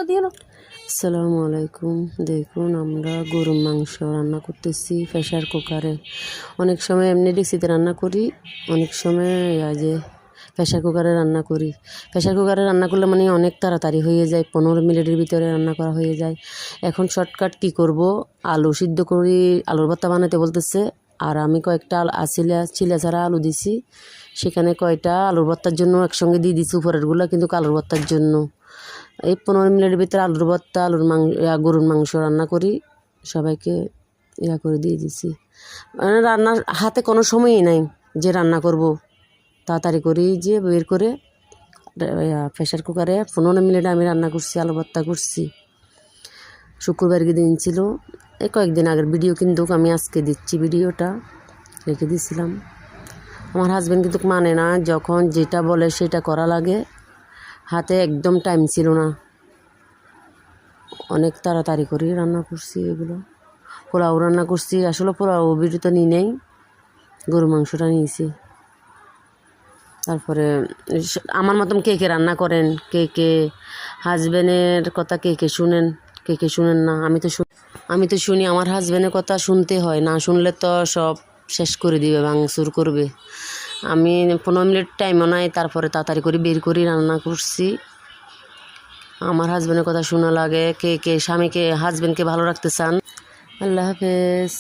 আসসালামু আলাইকুম। দেখুন আমরা গরুর মাংস রান্না করতেছি প্রেশার কুকারে। অনেক সময় এমনি ডেক্সিতে রান্না করি, অনেক সময় যে প্রেশার কুকারে রান্না করি। প্রেশার কুকারে রান্না করলে মানে অনেক তাড়াতাড়ি হয়ে যায়, 15 মিনিটের ভিতরে রান্না করা হয়ে যায়। এখন শর্টকাট কি করব, আলু সিদ্ধ করি, আলুর ভর্তা বানাতে বলতেছে। আর আমি কয়েকটা চিলা ছাড়া আলু দিছি, সেখানে কয়টা আলুর ভর্তার জন্য একসঙ্গে দিয়ে দিছি, উপরেরগুলো কিন্তু আলুর ভর্তার জন্য। এই 15 মিনিটের ভিতরে আলুর ভর্তা, গরুর মাংস রান্না করি, সবাইকে করে দিয়ে দিছি। মানে রান্নার হাতে কোনো সময়ই নাই যে রান্না করব, তাড়াতাড়ি করি যে বের করে প্রেশার কুকারে 15 মিনিটে আমি রান্না করছি, আলু ভর্তা করছি। শুক্রবার দিন ছিল, এই কয়েকদিন আগের ভিডিও কিন্তু আমি আজকে দিচ্ছি, ভিডিওটা রেখে দিয়েছিলাম। আমার হাজব্যান্ড কিন্তু মানে না, যখন যেটা বলে সেটা করা লাগে, হাতে একদম টাইম ছিল না, অনেক তাড়াতাড়ি করে রান্না করছি। এগুলো পোলাও রান্না করছি, আসলে পোলাও ভিডিও তো নিই নেই, গরু মাংসটা নিয়েছি। তারপরে আমার মতন কে কে রান্না করেন, কে কে হাজব্যান্ডের কথা কে কে শুনেন, কে কে শুনেন না। আমি তো শুনি, আমার হাজব্যান্ডের কথা শুনতে হয়, না শুনলে তো সব শেষ করে দিবে, ভাঙচুর করবে। আমি 15 মিনিট টাইমও নাই, তারপরে তাড়াতাড়ি করে বের করে রান্না করছি। আমার হাজব্যান্ডের কথা শোনা লাগে, কে কে স্বামীকে হাজব্যান্ডকে ভালো রাখতে চান। আল্লাহ হাফেজ।